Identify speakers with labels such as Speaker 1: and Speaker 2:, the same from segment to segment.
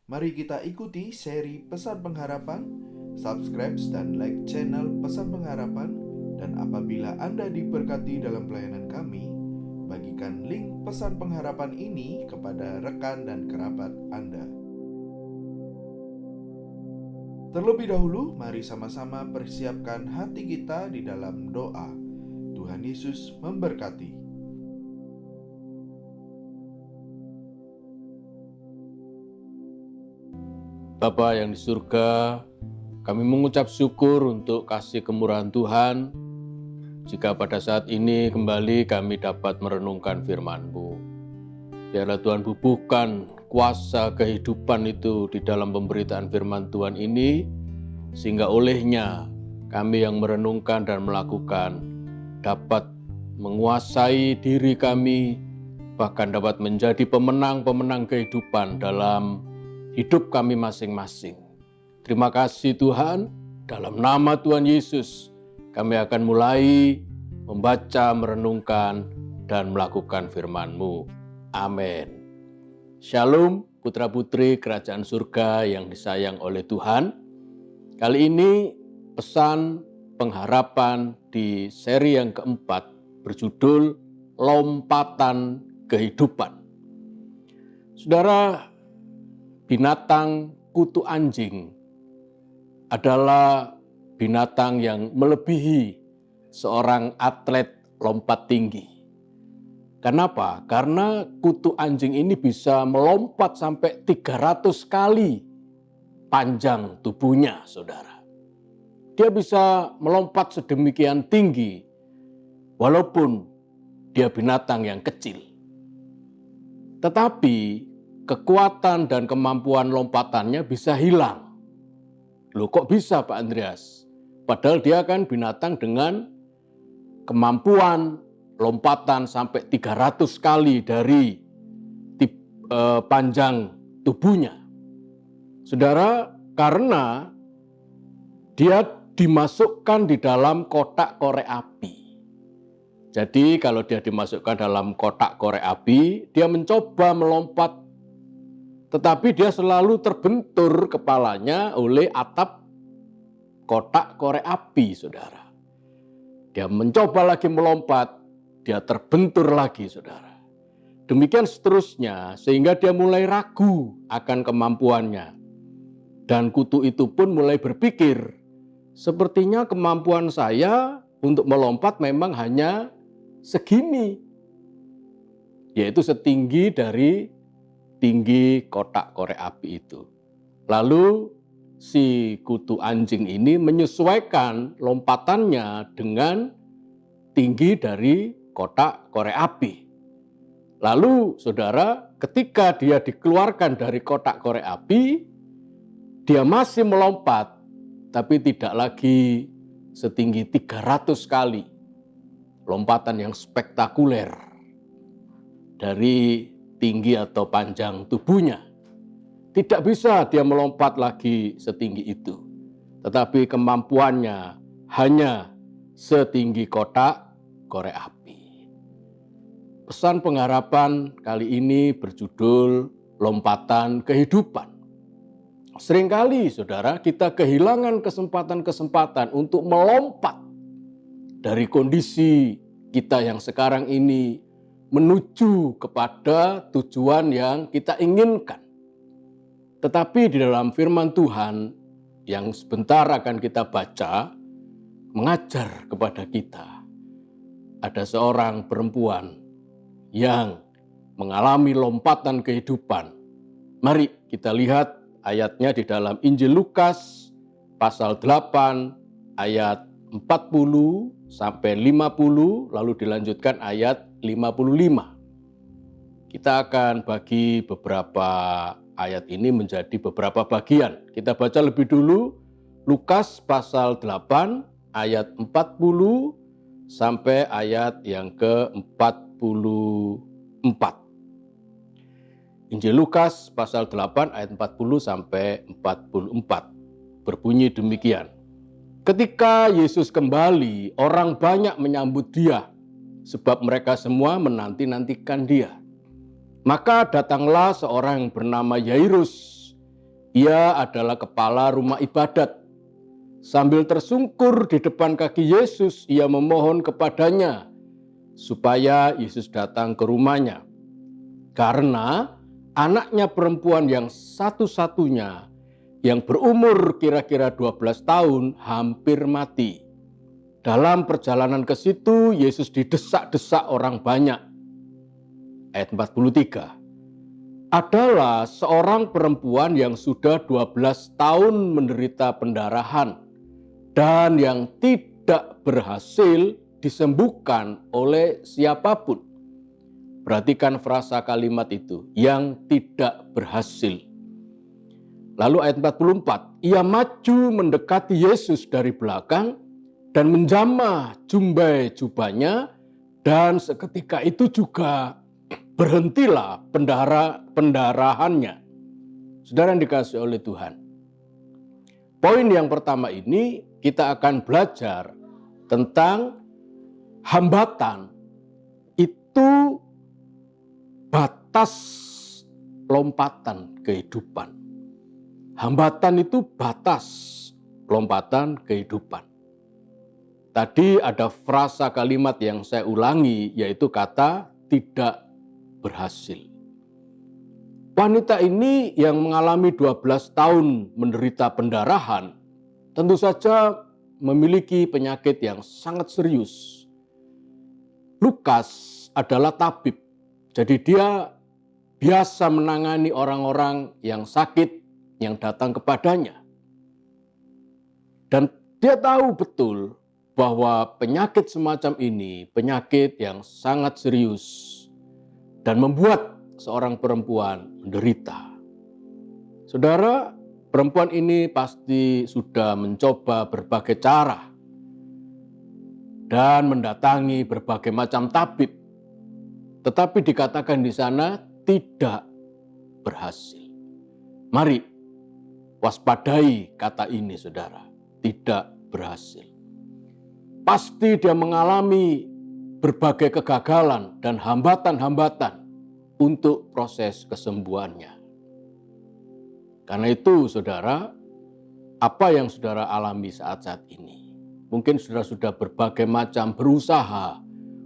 Speaker 1: Mari kita ikuti seri Pesan Pengharapan. Subscribe dan like channel Pesan Pengharapan. Dan apabila Anda diberkati dalam pelayanan kami, bagikan link Pesan Pengharapan ini kepada rekan dan kerabat Anda. Terlebih dahulu, mari sama-sama persiapkan hati kita di dalam doa. Tuhan Yesus memberkati.
Speaker 2: Bapa yang di surga, kami mengucap syukur untuk kasih kemurahan Tuhan, jika pada saat ini kembali kami dapat merenungkan firman-Mu. Biarlah Tuhan bubuhkan kuasa kehidupan itu di dalam pemberitaan firman Tuhan ini, sehingga olehnya kami yang merenungkan dan melakukan dapat menguasai diri kami, bahkan dapat menjadi pemenang-pemenang kehidupan dalam hidup kami masing-masing. Terima kasih Tuhan, dalam nama Tuhan Yesus, kami akan mulai membaca, merenungkan, dan melakukan firman-Mu. Amin. Shalom putra-putri kerajaan surga yang disayang oleh Tuhan. Kali ini pesan pengharapan di seri yang keempat berjudul Lompatan Kehidupan. Saudara, binatang kutu anjing adalah binatang yang melebihi seorang atlet lompat tinggi. Kenapa? Karena kutu anjing ini bisa melompat sampai 300 kali panjang tubuhnya, saudara. Dia bisa melompat sedemikian tinggi, walaupun dia binatang yang kecil. Tetapi kekuatan dan kemampuan lompatannya bisa hilang. Loh, kok bisa Pak Andreas? Padahal dia kan binatang dengan kemampuan lompatan sampai 300 kali dari panjang tubuhnya. Saudara, karena dia dimasukkan di dalam kotak korek api. Jadi kalau dia dimasukkan dalam kotak korek api, dia mencoba melompat, tetapi dia selalu terbentur kepalanya oleh atap kotak korek api, saudara. Dia mencoba lagi melompat, dia terbentur lagi, saudara. Demikian seterusnya, sehingga dia mulai ragu akan kemampuannya. Dan kutu itu pun mulai berpikir, sepertinya kemampuan saya untuk melompat memang hanya segini, yaitu setinggi dari tinggi kotak korek api itu. Lalu si kutu anjing ini menyesuaikan lompatannya dengan tinggi dari kotak korek api. Lalu saudara, ketika dia dikeluarkan dari kotak korek api, dia masih melompat, tapi tidak lagi setinggi 300 kali. Lompatan yang spektakuler dari tinggi atau panjang tubuhnya. Tidak bisa dia melompat lagi setinggi itu. Tetapi kemampuannya hanya setinggi kotak korek api. Pesan pengharapan kali ini berjudul Lompatan Kehidupan. Seringkali saudara, kita kehilangan kesempatan-kesempatan untuk melompat dari kondisi kita yang sekarang ini menuju kepada tujuan yang kita inginkan. Tetapi di dalam firman Tuhan yang sebentar akan kita baca, mengajar kepada kita. Ada seorang perempuan yang mengalami lompatan kehidupan. Mari kita lihat ayatnya di dalam Injil Lukas pasal 8 ayat 40 sampai 50, lalu dilanjutkan ayat 55. Kita akan bagi beberapa ayat ini menjadi beberapa bagian. Kita baca lebih dulu Lukas pasal 8 ayat 40 sampai ayat yang ke-44. Injil Lukas pasal 8 ayat 40 sampai 44. Berbunyi demikian. Ketika Yesus kembali, orang banyak menyambut dia, sebab mereka semua menanti-nantikan dia. Maka datanglah seorang yang bernama Yairus, Ia adalah kepala rumah ibadat. Sambil tersungkur di depan kaki Yesus, ia memohon kepadanya supaya Yesus datang ke rumahnya. Karena anaknya perempuan yang satu-satunya yang berumur kira-kira 12 tahun hampir mati. Dalam perjalanan ke situ, Yesus didesak-desak orang banyak. Ayat 43. Adalah seorang perempuan yang sudah 12 tahun menderita pendarahan dan yang tidak berhasil disembuhkan oleh siapapun. Perhatikan frasa kalimat itu, yang tidak berhasil. Lalu ayat 44, ia maju mendekati Yesus dari belakang dan menjamah jumbai jubahnya, dan seketika itu juga berhentilah pendarahannya. Saudara yang dikasihi oleh Tuhan. Poin yang pertama ini kita akan belajar tentang hambatan itu batas lompatan kehidupan. Hambatan itu batas lompatan kehidupan. Tadi ada frasa kalimat yang saya ulangi, yaitu kata tidak berhasil. Wanita ini yang mengalami 12 tahun menderita pendarahan, tentu saja memiliki penyakit yang sangat serius. Lukas adalah tabib, jadi dia biasa menangani orang-orang yang sakit yang datang kepadanya. Dan dia tahu betul bahwa penyakit semacam ini penyakit yang sangat serius dan membuat seorang perempuan menderita. Saudara, perempuan ini pasti sudah mencoba berbagai cara dan mendatangi berbagai macam tabib, tetapi dikatakan di sana tidak berhasil. Mari waspadai kata ini, saudara, tidak berhasil. Pasti dia mengalami berbagai kegagalan dan hambatan-hambatan untuk proses kesembuhannya. Karena itu, saudara, apa yang saudara alami saat-saat ini? Mungkin saudara sudah berbagai macam berusaha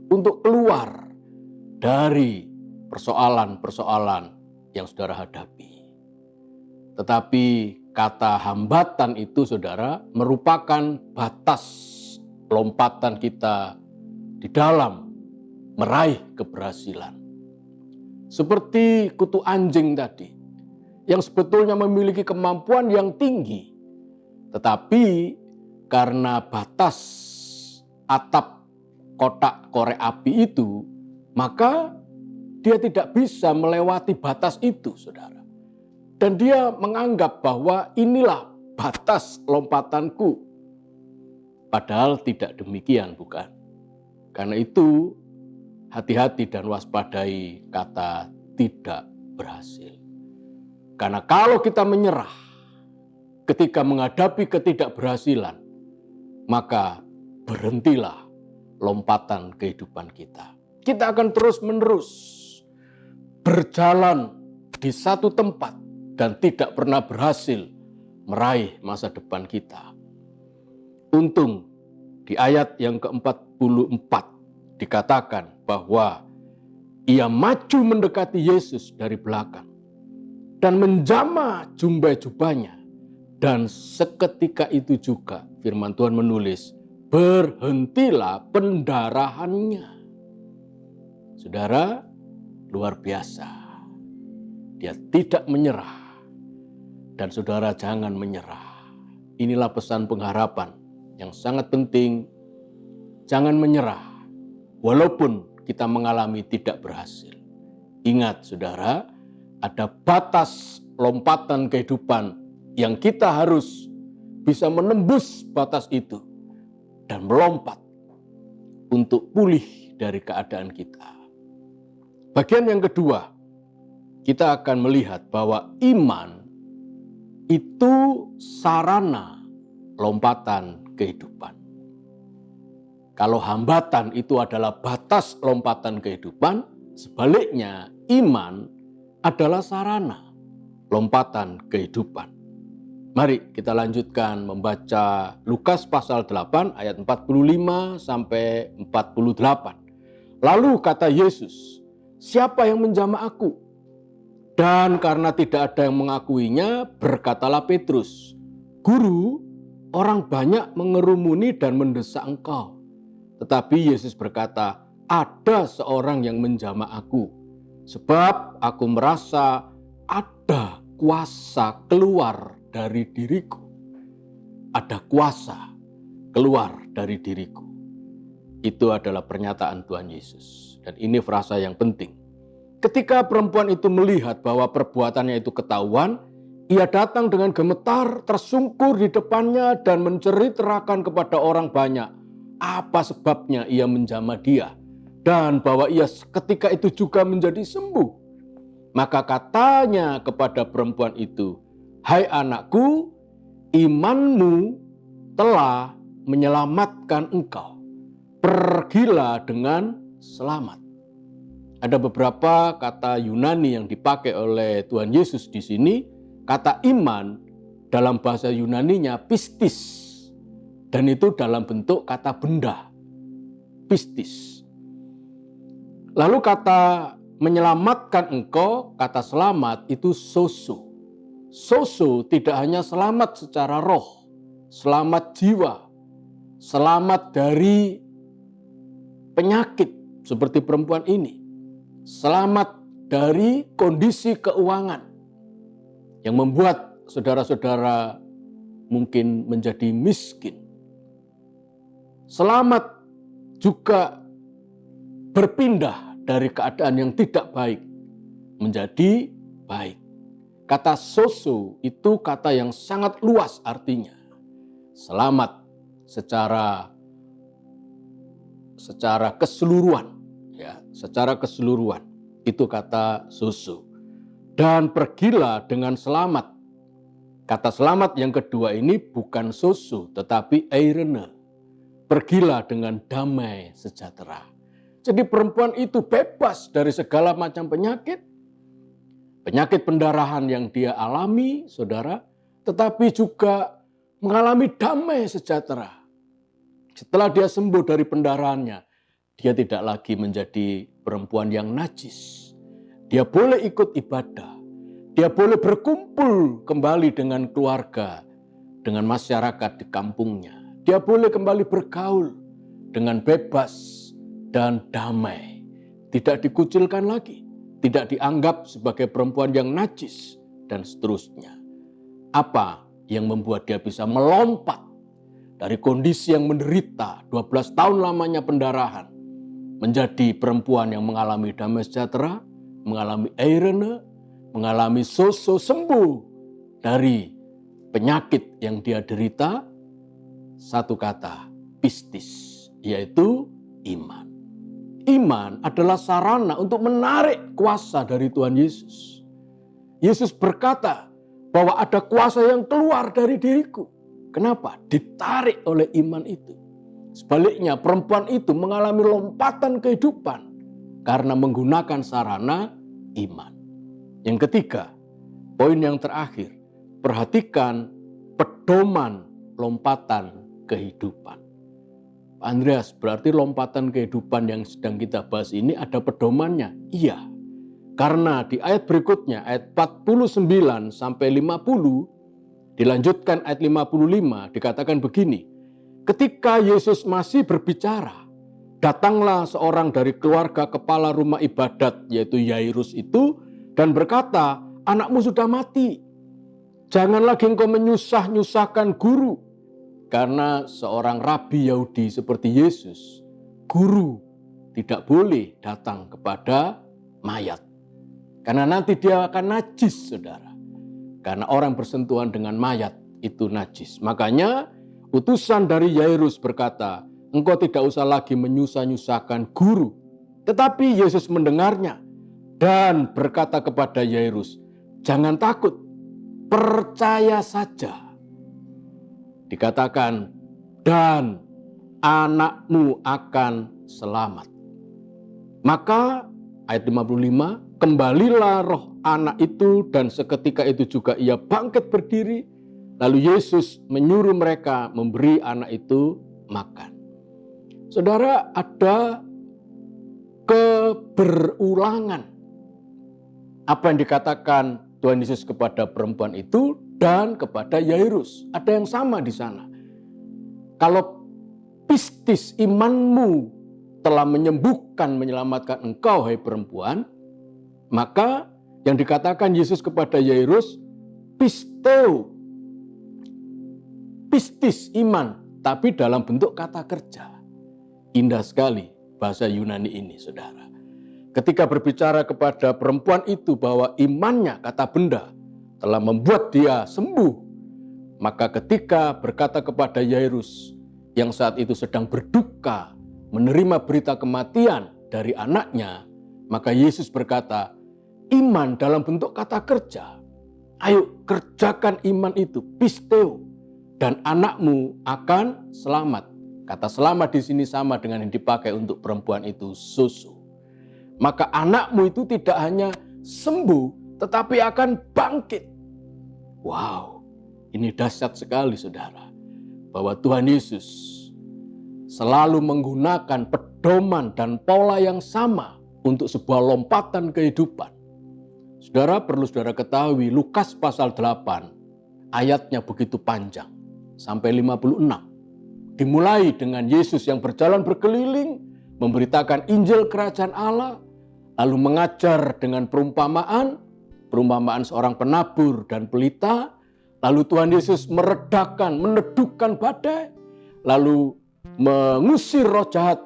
Speaker 2: untuk keluar dari persoalan-persoalan yang saudara hadapi. Tetapi kata hambatan itu, saudara, merupakan batas lompatan kita di dalam meraih keberhasilan. Seperti kutu anjing tadi, yang sebetulnya memiliki kemampuan yang tinggi, tetapi karena batas atap kotak korek api itu, maka dia tidak bisa melewati batas itu, saudara. Dan dia menganggap bahwa inilah batas lompatanku. Padahal tidak demikian, bukan? Karena itu, hati-hati dan waspadai kata tidak berhasil. Karena kalau kita menyerah ketika menghadapi ketidakberhasilan, maka berhentilah lompatan kehidupan kita. Kita akan terus-menerus berjalan di satu tempat dan tidak pernah berhasil meraih masa depan kita. Untung di ayat yang ke-44 dikatakan bahwa ia maju mendekati Yesus dari belakang dan menjamah jumbai jubahnya, dan seketika itu juga firman Tuhan menulis, berhentilah pendarahannya. Saudara, luar biasa. Dia tidak menyerah, dan saudara jangan menyerah. Inilah pesan pengharapan yang sangat penting. Jangan menyerah walaupun kita mengalami tidak berhasil. Ingat, saudara, ada batas lompatan kehidupan yang kita harus bisa menembus batas itu dan melompat untuk pulih dari keadaan kita. Bagian yang kedua, kita akan melihat bahwa iman itu sarana lompatan kehidupan. Kalau hambatan itu adalah batas lompatan kehidupan, sebaliknya iman adalah sarana lompatan kehidupan. Mari kita lanjutkan membaca Lukas pasal 8 ayat 45 sampai 48. Lalu kata Yesus, "Siapa yang menjamah aku?" Dan karena tidak ada yang mengakuinya, berkatalah Petrus, "Guru, orang banyak mengerumuni dan mendesak engkau." Tetapi Yesus berkata, "Ada seorang yang menjamah aku, sebab aku merasa ada kuasa keluar dari diriku." Ada kuasa keluar dari diriku. Itu adalah pernyataan Tuhan Yesus. Dan ini frasa yang penting. Ketika perempuan itu melihat bahwa perbuatannya itu ketahuan, ia datang dengan gemetar, tersungkur di depannya dan menceritakan kepada orang banyak apa sebabnya ia menjamah dia. Dan bahwa ia ketika itu juga menjadi sembuh. Maka katanya kepada perempuan itu, "Hai anakku, imanmu telah menyelamatkan engkau. Pergilah dengan selamat." Ada beberapa kata Yunani yang dipakai oleh Tuhan Yesus di sini. Kata iman dalam bahasa Yunaninya pistis. Dan itu dalam bentuk kata benda. Pistis. Lalu kata menyelamatkan engkau, kata selamat itu soso. Soso tidak hanya selamat secara roh, selamat jiwa, selamat dari penyakit seperti perempuan ini, selamat dari kondisi keuangan yang membuat saudara-saudara mungkin menjadi miskin. Selamat juga berpindah dari keadaan yang tidak baik menjadi baik. Kata soso itu kata yang sangat luas artinya. Selamat secara keseluruhan, ya, secara keseluruhan. Itu kata soso. Dan pergilah dengan selamat. Kata selamat yang kedua ini bukan soso tetapi eirene. Pergilah dengan damai sejahtera. Jadi perempuan itu bebas dari segala macam penyakit. Penyakit pendarahan yang dia alami, saudara. Tetapi juga mengalami damai sejahtera. Setelah dia sembuh dari pendarahannya, dia tidak lagi menjadi perempuan yang najis. Dia boleh ikut ibadah. Dia boleh berkumpul kembali dengan keluarga, dengan masyarakat di kampungnya. Dia boleh kembali bergaul dengan bebas dan damai. Tidak dikucilkan lagi. Tidak dianggap sebagai perempuan yang najis dan seterusnya. Apa yang membuat dia bisa melompat dari kondisi yang menderita 12 tahun lamanya pendarahan menjadi perempuan yang mengalami damai sejahtera, mengalami eirene, mengalami soso, sembuh dari penyakit yang dia derita? Satu kata, pistis, yaitu iman. Iman adalah sarana untuk menarik kuasa dari Tuhan Yesus. Yesus berkata bahwa ada kuasa yang keluar dari diriku. Kenapa? Ditarik oleh iman itu. Sebaliknya perempuan itu mengalami lompatan kehidupan karena menggunakan sarana iman. Yang ketiga, poin yang terakhir, perhatikan pedoman lompatan kehidupan. Pak Andreas, berarti lompatan kehidupan yang sedang kita bahas ini ada pedomannya? Iya. Karena di ayat berikutnya, ayat 49 sampai 50, dilanjutkan ayat 55, dikatakan begini. Ketika Yesus masih berbicara, datanglah seorang dari keluarga kepala rumah ibadat, yaitu Yairus itu, dan berkata, "Anakmu sudah mati. Jangan lagi engkau menyusah-nyusahkan guru." Karena seorang rabi Yahudi seperti Yesus, guru tidak boleh datang kepada mayat. Karena nanti dia akan najis, saudara. Karena orang bersentuhan dengan mayat itu najis. Makanya utusan dari Yairus berkata, "Engkau tidak usah lagi menyusah-nyusahkan guru." Tetapi Yesus mendengarnya dan berkata kepada Yairus, "Jangan takut, percaya saja." Dikatakan, "Dan anakmu akan selamat." Maka ayat 55, kembalilah roh anak itu dan seketika itu juga ia bangkit berdiri. Lalu Yesus menyuruh mereka memberi anak itu makan. Saudara, ada keberulangan apa yang dikatakan Tuhan Yesus kepada perempuan itu dan kepada Yairus. Ada yang sama di sana. Kalau pistis imanmu telah menyembuhkan, menyelamatkan engkau, hai perempuan, maka yang dikatakan Yesus kepada Yairus, pisteo, pistis iman, tapi dalam bentuk kata kerja. Indah sekali bahasa Yunani ini, saudara. Ketika berbicara kepada perempuan itu bahwa imannya, kata benda, telah membuat dia sembuh, maka ketika berkata kepada Yairus yang saat itu sedang berduka menerima berita kematian dari anaknya, maka Yesus berkata, iman dalam bentuk kata kerja. Ayo kerjakan iman itu, pisteo, dan anakmu akan selamat. Kata selamat di sini sama dengan yang dipakai untuk perempuan itu, susu. Maka anakmu itu tidak hanya sembuh, tetapi akan bangkit. Wow, ini dahsyat sekali, saudara. Bahwa Tuhan Yesus selalu menggunakan pedoman dan pola yang sama untuk sebuah lompatan kehidupan. Saudara, perlu saudara ketahui, Lukas pasal 8, ayatnya begitu panjang, sampai 56. Dimulai dengan Yesus yang berjalan berkeliling, memberitakan Injil Kerajaan Allah, lalu mengajar dengan perumpamaan seorang penabur dan pelita, lalu Tuhan Yesus meredakan, meneduhkan badai, lalu mengusir roh jahat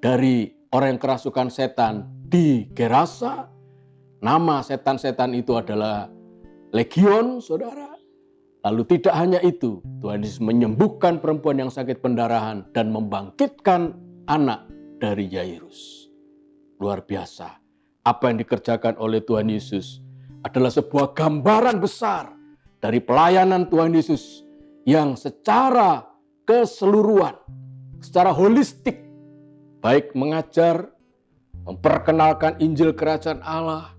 Speaker 2: dari orang yang kerasukan setan di Gerasa. Nama setan-setan itu adalah Legion, saudara. Lalu tidak hanya itu, Tuhan Yesus menyembuhkan perempuan yang sakit pendarahan dan membangkitkan anak dari Yairus. Luar biasa. Apa yang dikerjakan oleh Tuhan Yesus adalah sebuah gambaran besar dari pelayanan Tuhan Yesus yang secara keseluruhan, secara holistik, baik mengajar, memperkenalkan Injil Kerajaan Allah,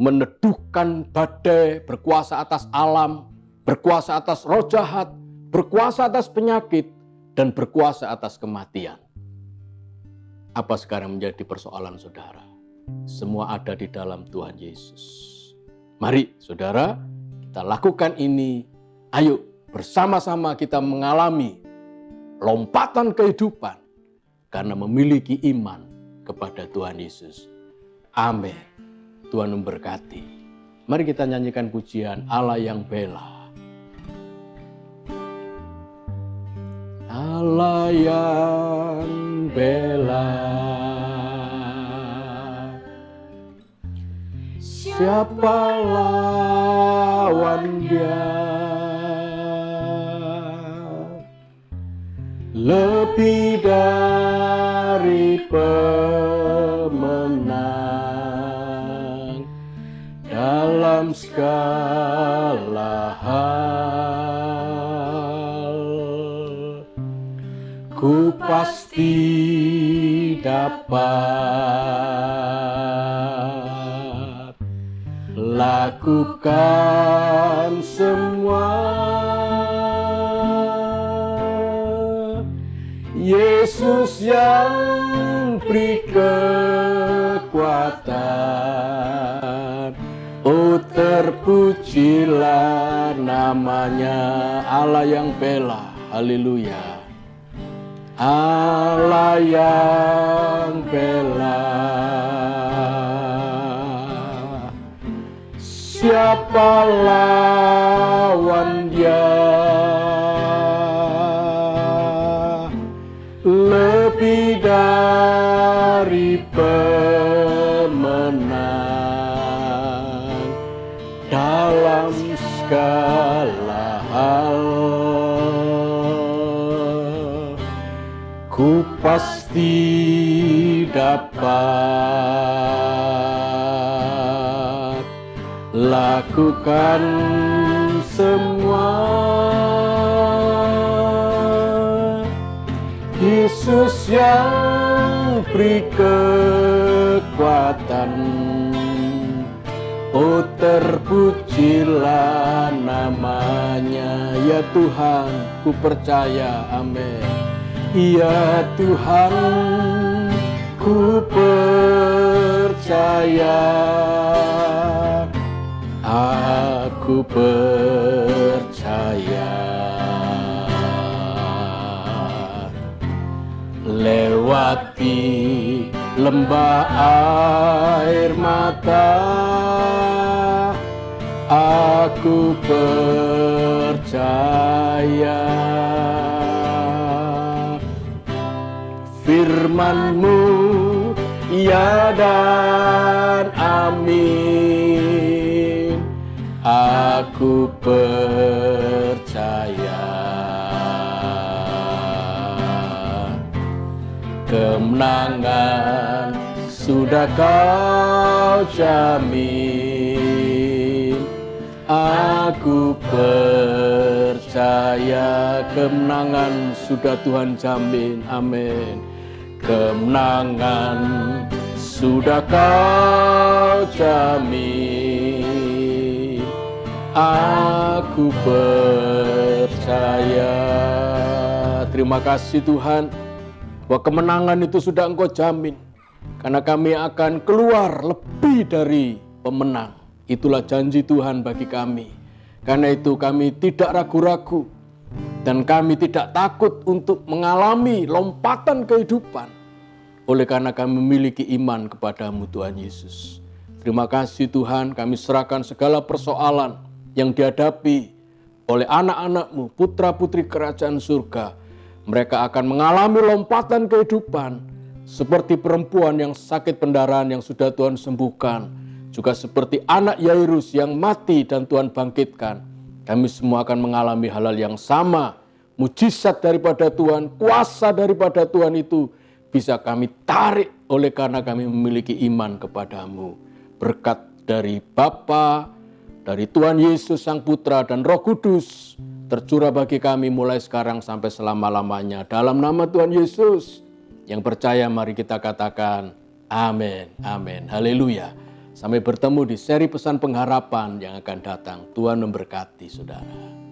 Speaker 2: meneduhkan badai, berkuasa atas alam, berkuasa atas roh jahat, berkuasa atas penyakit, dan berkuasa atas kematian. Apa sekarang menjadi persoalan saudara? Semua ada di dalam Tuhan Yesus. Mari saudara, kita lakukan ini. Ayo bersama-sama kita mengalami lompatan kehidupan karena memiliki iman kepada Tuhan Yesus. Amin. Tuhan memberkati. Mari kita nyanyikan pujian Allah yang bela. Allah yang bela, siapa lawan Dia? Lebih dari pemenang dalam segala hal. Ku pasti dapat lakukan semua. Yesus yang beri kekuatan, oh terpujilah namanya. Allah yang bela, haleluya. Allah yang bela, siapa lawan Dia? Lebih dari pemenang dalam segala hal. Ku pasti dapat lakukan semua. Yesus yang beri kekuatan, Oh terpujilah namanya, ya Tuhan ku percaya, amin. Ya Tuhan ku percaya, aku percaya. Lewati lembah air mata, aku percaya. Firman-Mu ya dan amin, aku percaya. Kemenangan sudah Kau jamin, aku percaya. Kemenangan sudah Tuhan jamin, amin. Kemenangan sudah Kau jamin, aku percaya. Terima kasih Tuhan, bahwa kemenangan itu sudah Engkau jamin, karena kami akan keluar lebih dari pemenang. Itulah janji Tuhan bagi kami. Karena itu kami tidak ragu-ragu, dan kami tidak takut untuk mengalami lompatan kehidupan, oleh karena kami memiliki iman kepadamu Tuhan Yesus. Terima kasih Tuhan, kami serahkan segala persoalan yang dihadapi oleh anak-anak-Mu, putra-putri kerajaan surga. Mereka akan mengalami lompatan kehidupan, seperti perempuan yang sakit pendarahan yang sudah Tuhan sembuhkan, juga seperti anak Yairus yang mati dan Tuhan bangkitkan. Kami semua akan mengalami hal-hal yang sama. Mujizat daripada Tuhan, kuasa daripada Tuhan itu bisa kami tarik oleh karena kami memiliki iman kepadamu. Berkat dari Bapa, dari Tuhan Yesus Sang Putra dan Roh Kudus tercurah bagi kami mulai sekarang sampai selama-lamanya. Dalam nama Tuhan Yesus, yang percaya mari kita katakan amin, amin, haleluya. Sampai bertemu di seri pesan pengharapan yang akan datang. Tuhan memberkati saudara.